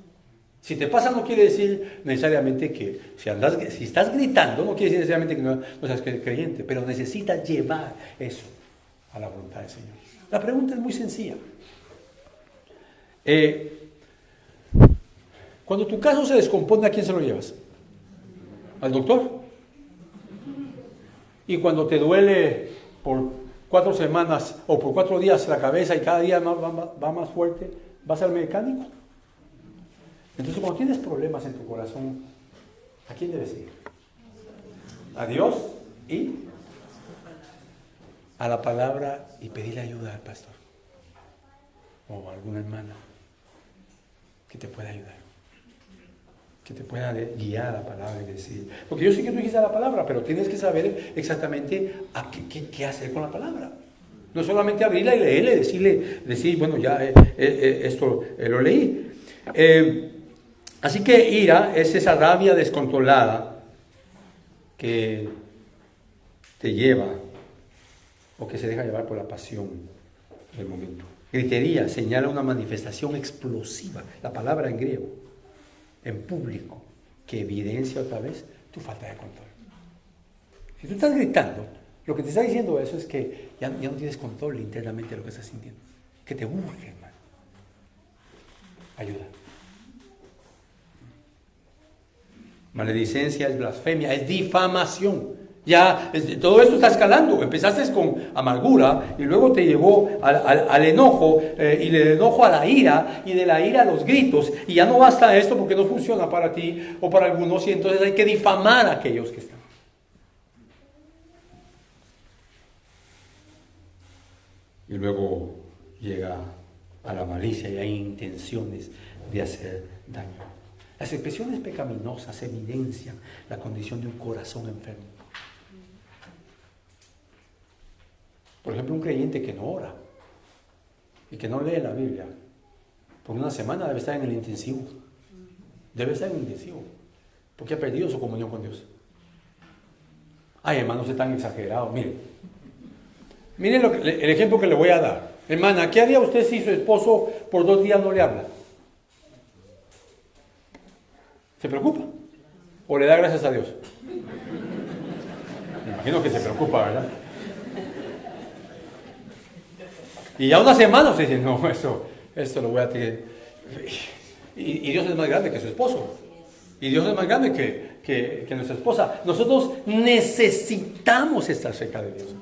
Si te pasa, no quiere decir necesariamente que si estás gritando, no quiere decir necesariamente que no seas creyente, pero necesitas llevar eso a la voluntad del Señor. La pregunta es muy sencilla. Cuando tu caso se descompone, ¿a quién se lo llevas? ¿Al doctor? Y cuando te duele por 4 semanas o por 4 días la cabeza y cada día va más fuerte, ¿vas al mecánico? Entonces, cuando tienes problemas en tu corazón, ¿a quién debes ir? A Dios y a la palabra y pedirle ayuda al pastor o a alguna hermana que te pueda ayudar, que te pueda guiar a la palabra y decir. Porque yo sé que tú dijiste la palabra, pero tienes que saber exactamente qué hacer con la palabra. No solamente abrirla y leerla y decir, bueno, ya esto lo leí. Así que ira es esa rabia descontrolada que te lleva o que se deja llevar por la pasión del momento. Gritería señala una manifestación explosiva, la palabra en griego, en público, que evidencia otra vez tu falta de control. Si tú estás gritando, lo que te está diciendo eso es que ya no tienes control internamente de lo que estás sintiendo, que te urge, hermano. Ayuda. Maledicencia es blasfemia, es difamación. Ya todo esto está escalando. Empezaste con amargura y luego te llevó al enojo y del enojo a la ira y de la ira a los gritos. Y ya no basta esto porque no funciona para ti o para algunos y entonces hay que difamar a aquellos que están. Y luego llega a la malicia y hay intenciones de hacer daño. Las expresiones pecaminosas evidencian la condición de un corazón enfermo. Por ejemplo, un creyente que no ora y que no lee la Biblia, por una semana debe estar en el intensivo. Debe estar en el intensivo, porque ha perdido su comunión con Dios. Ay, hermanos, es tan exagerado. Miren el ejemplo que le voy a dar. Hermana, ¿qué haría usted si su esposo por 2 días no le habla? ¿Se preocupa? ¿O le da gracias a Dios? Me imagino que se preocupa, ¿verdad? Y ya una semana se dice, no, esto lo voy a tener. Y Dios es más grande que su esposo. Y Dios es más grande que nuestra esposa. Nosotros necesitamos estar cerca de Dios.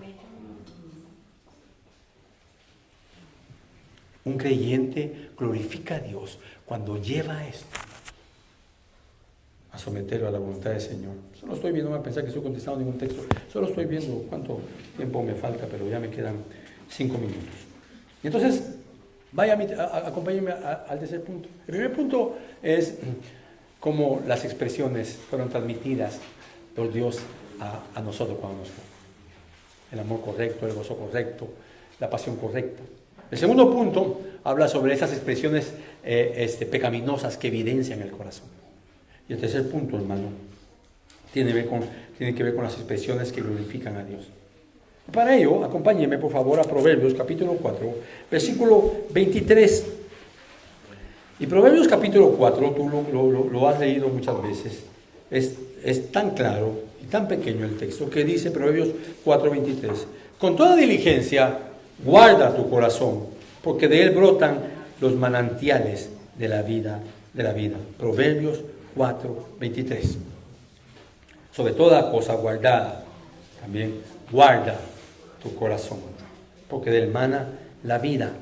Un creyente glorifica a Dios cuando lleva esto a someterlo a la voluntad del Señor. Solo estoy viendo, no me pensar que estoy contestando ningún texto. Solo estoy viendo cuánto tiempo me falta, pero ya me quedan 5 minutos. Y entonces, acompáñenme al tercer punto. El primer punto es cómo las expresiones fueron transmitidas por Dios a nosotros cuando nos fue. El amor correcto, el gozo correcto, la pasión correcta. El segundo punto habla sobre esas expresiones pecaminosas que evidencian el corazón. Y el tercer punto, hermano, tiene que ver con las expresiones que glorifican a Dios. Para ello, acompáñenme por favor a Proverbios capítulo 4, versículo 23. Y Proverbios capítulo 4, tú lo has leído muchas veces, es tan claro y tan pequeño el texto que dice Proverbios 4, 23. Con toda diligencia guarda tu corazón, porque de él brotan los manantiales de la vida. Proverbios 4, 23. Sobre toda cosa guardada, también guarda tu corazón, porque de él mana la vida.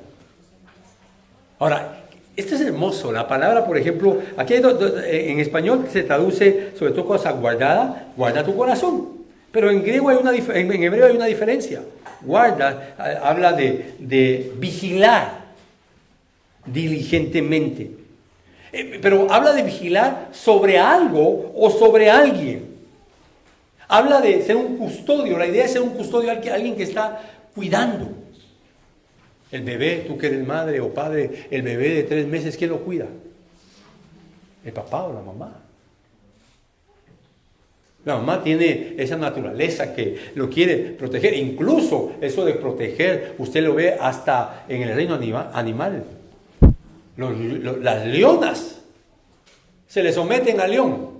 Ahora, Esto es hermoso. La palabra, por ejemplo, aquí en español se traduce sobre todo cosa guardada, guarda tu corazón. Pero en griego en hebreo hay una diferencia. Guarda habla de vigilar diligentemente. Pero habla de vigilar sobre algo o sobre alguien. Habla de ser un custodio. La idea es ser un custodio, alguien que está cuidando. El bebé, tú que eres madre o padre, el bebé de 3 meses, ¿quién lo cuida? ¿El papá o la mamá? La mamá tiene esa naturaleza que lo quiere proteger. Incluso eso de proteger, usted lo ve hasta en el reino animal. Las leonas se le someten al león.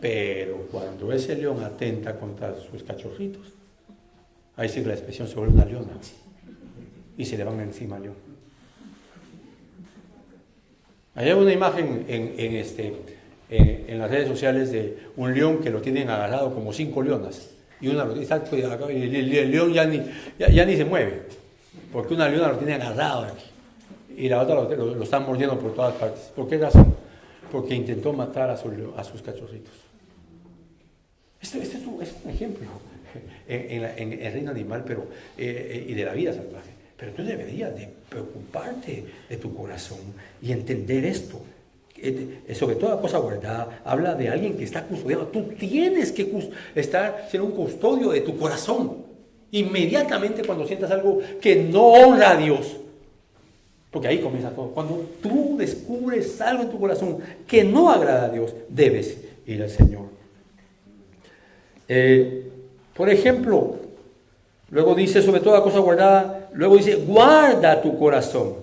Pero cuando ese león atenta contra sus cachorritos, ahí sí la expresión se vuelve una leona. Y se le van encima al león. Hay una imagen en las redes sociales de un león que lo tienen agarrado como 5 leonas. Y el león ya ni se mueve. Porque una leona lo tiene agarrado aquí. Y la otra lo están mordiendo por todas partes. ¿Por qué razón? Porque intentó matar a sus cachorritos. Esto es un ejemplo en el reino animal y de la vida salvaje. Pero tú deberías de preocuparte de tu corazón y entender esto. Sobre toda cosa guardada, habla de alguien que está custodiado. Tú tienes que ser un custodio de tu corazón. Inmediatamente cuando sientas algo que no honra a Dios. Porque ahí comienza todo. Cuando tú descubres algo en tu corazón que no agrada a Dios, debes ir al Señor. Por ejemplo, luego dice sobre toda cosa guardada, luego dice guarda tu corazón.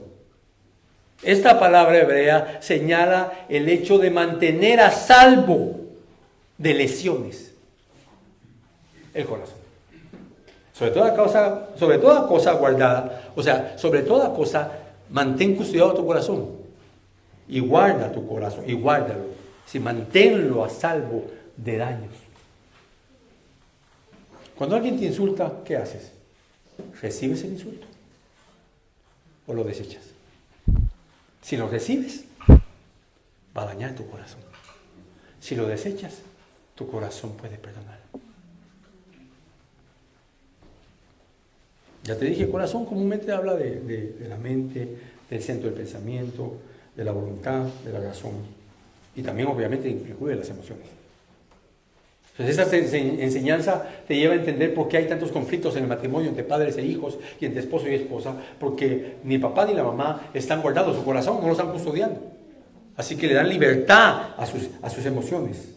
Esta palabra hebrea señala el hecho de mantener a salvo de lesiones el corazón. Sobre toda cosa guardada, o sea, sobre toda cosa, mantén custodiado tu corazón y guarda tu corazón y guárdalo. Manténlo a salvo de daños. Cuando alguien te insulta, ¿qué haces? ¿Recibes el insulto o lo desechas? Si lo recibes, va a dañar tu corazón. Si lo desechas, tu corazón puede perdonar. Ya te dije, corazón comúnmente habla de la mente, del centro del pensamiento, de la voluntad, de la razón. Y también obviamente incluye las emociones. Entonces esa enseñanza te lleva a entender por qué hay tantos conflictos en el matrimonio entre padres e hijos y entre esposo y esposa, porque ni el papá ni la mamá están guardando su corazón, no lo están custodiando. Así que le dan libertad a sus emociones.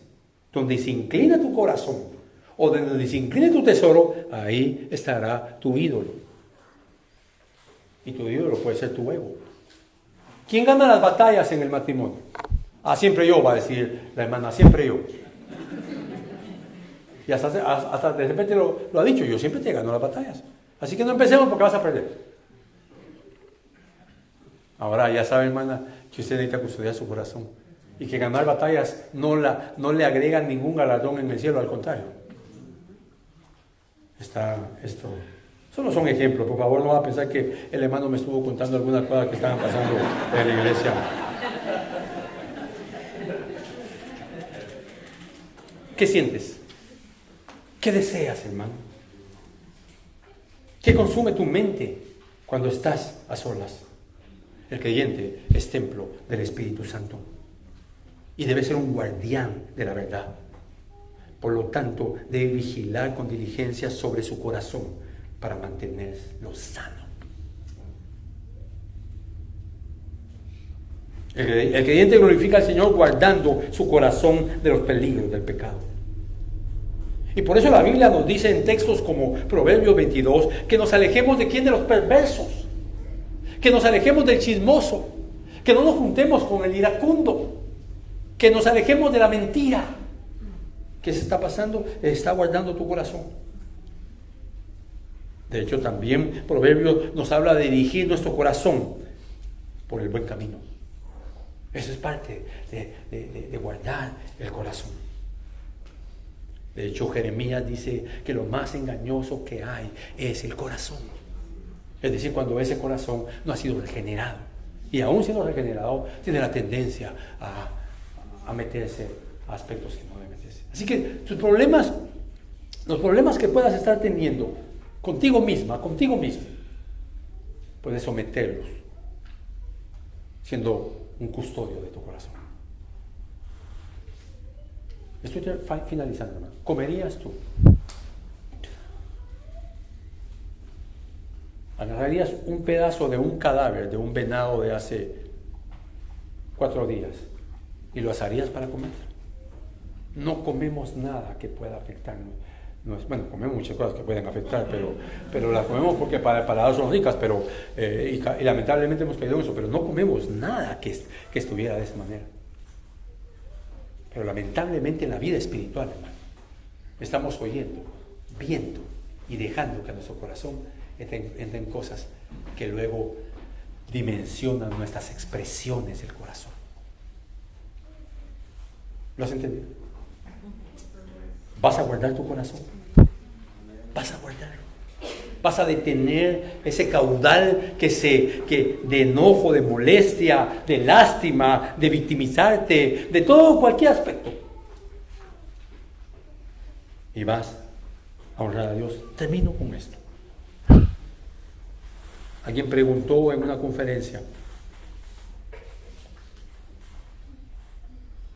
Donde se inclina tu corazón o donde se inclina tu tesoro, ahí estará tu ídolo. Y tu ídolo puede ser tu ego. ¿Quién gana las batallas en el matrimonio? Siempre yo, va a decir la hermana, siempre yo. Y hasta de repente lo ha dicho, yo siempre te gano las batallas. Así que no empecemos porque vas a perder. Ahora ya sabe, hermana, que usted necesita custodiar su corazón. Y que ganar batallas no le agrega ningún galardón en el cielo, al contrario. Solo son ejemplos, por favor no va a pensar que el hermano me estuvo contando algunas cosas que estaban pasando en la iglesia. ¿Qué sientes? ¿Qué deseas, hermano? ¿Qué consume tu mente cuando estás a solas? El creyente es templo del Espíritu Santo y debe ser un guardián de la verdad. Por lo tanto, debe vigilar con diligencia sobre su corazón para mantenerlo sano. El creyente glorifica al Señor guardando su corazón de los peligros del pecado. Y por eso la Biblia nos dice en textos como Proverbios 22 que nos alejemos de quién, de los perversos, que nos alejemos del chismoso, que no nos juntemos con el iracundo, que nos alejemos de la mentira. ¿Qué se está pasando? Está guardando tu corazón. De hecho, también Proverbios nos habla de dirigir nuestro corazón por el buen camino. Eso es parte de guardar el corazón. De hecho, Jeremías dice que lo más engañoso que hay es el corazón. Es decir, cuando ese corazón no ha sido regenerado Y aún siendo regenerado, tiene la tendencia a meterse a aspectos que no debe meterse. Así que tus problemas, los problemas que puedas estar teniendo contigo misma, contigo mismo, puedes someterlos siendo un custodio de tu corazón. Estoy finalizando, ¿no? ¿Comerías tú? Agarrarías un pedazo de un cadáver de un venado de hace 4 días y lo asarías para comer. No comemos nada que pueda afectarnos. Bueno, comemos muchas cosas que pueden afectar, pero las comemos porque para son ricas, y lamentablemente hemos caído en eso, pero no comemos nada que estuviera de esa manera. Pero lamentablemente en la vida espiritual, hermano, estamos oyendo, viendo y dejando que nuestro corazón entre en cosas que luego dimensionan nuestras expresiones del corazón. ¿Lo has entendido? ¿Vas a guardar tu corazón? ¿Vas a guardarlo? ¿Vas a detener ese caudal de enojo, de molestia, de lástima, de victimizarte, de todo, cualquier aspecto? Y vas a honrar a Dios. Termino con esto. Alguien preguntó en una conferencia,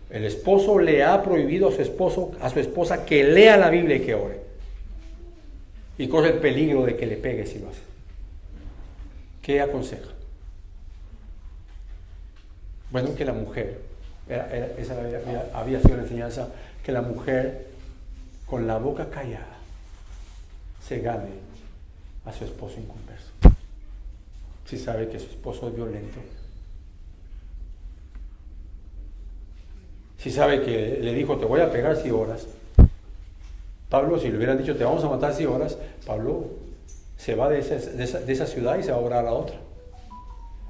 el esposo le ha prohibido a su esposa que lea la Biblia y que ore, y corre el peligro de que le pegue si lo hace. ¿Qué aconseja? Bueno, que la mujer, esa había sido la enseñanza, que la mujer con la boca callada se gane a su esposo inconverso. Si sabe que su esposo es violento, si sabe que le dijo te voy a pegar si oras. Pablo, si le hubieran dicho te vamos a matar si oras, Pablo se va de esa ciudad y se va a orar a la otra.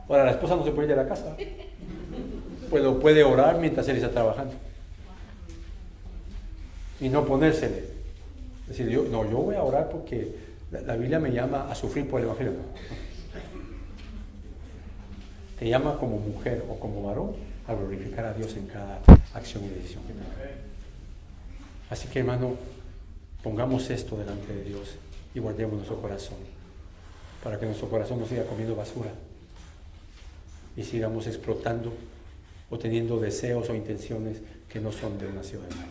Ahora la esposa no se puede ir de la casa, pues puede orar mientras él está trabajando y no ponérsele, decir yo voy a orar porque la Biblia me llama a sufrir por el evangelio. Te llama como mujer o como varón a glorificar a Dios en cada acción y decisión que tenga. Así que, hermano, pongamos esto delante de Dios y guardemos nuestro corazón para que nuestro corazón no siga comiendo basura y sigamos explotando o teniendo deseos o intenciones que no son de una ciudadanía.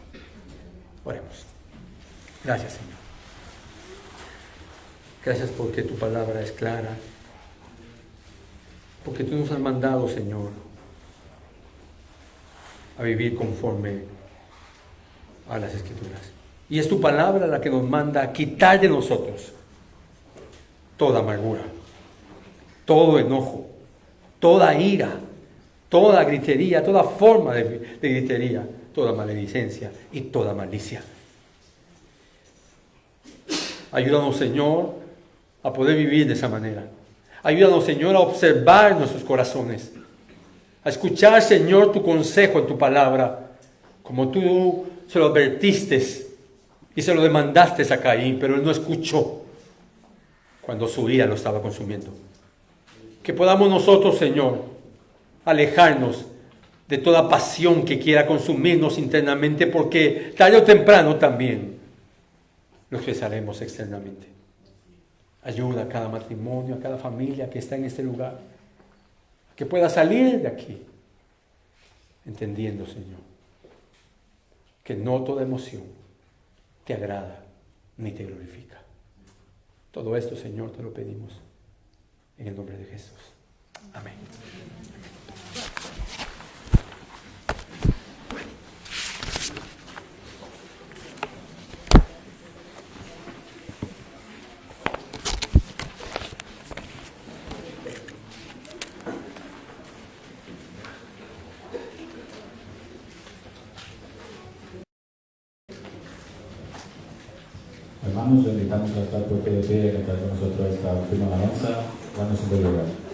Oremos. Gracias, Señor. Gracias porque tu palabra es clara, porque tú nos has mandado, Señor, a vivir conforme a las Escrituras. Y es tu palabra la que nos manda a quitar de nosotros toda amargura, todo enojo, toda ira, toda gritería, toda forma de gritería, toda maledicencia y toda malicia. Ayúdanos, Señor, a poder vivir de esa manera. Ayúdanos, Señor, a observar nuestros corazones, a escuchar, Señor, tu consejo en tu palabra, como tú se lo advertiste y se lo demandaste a Caín, pero él no escuchó cuando su ira lo estaba consumiendo. Que podamos nosotros, Señor, alejarnos de toda pasión que quiera consumirnos internamente, porque tarde o temprano también lo expresaremos externamente. Ayuda a cada matrimonio, a cada familia que está en este lugar, que pueda salir de aquí entendiendo, Señor, que no toda emoción te agrada ni te glorifica. Todo esto, Señor, te lo pedimos en el nombre de Jesús. Amén. Hermanos, le invitamos a estar de pie y a cantar con nosotros esta última alabanza. Danos un buen lugar.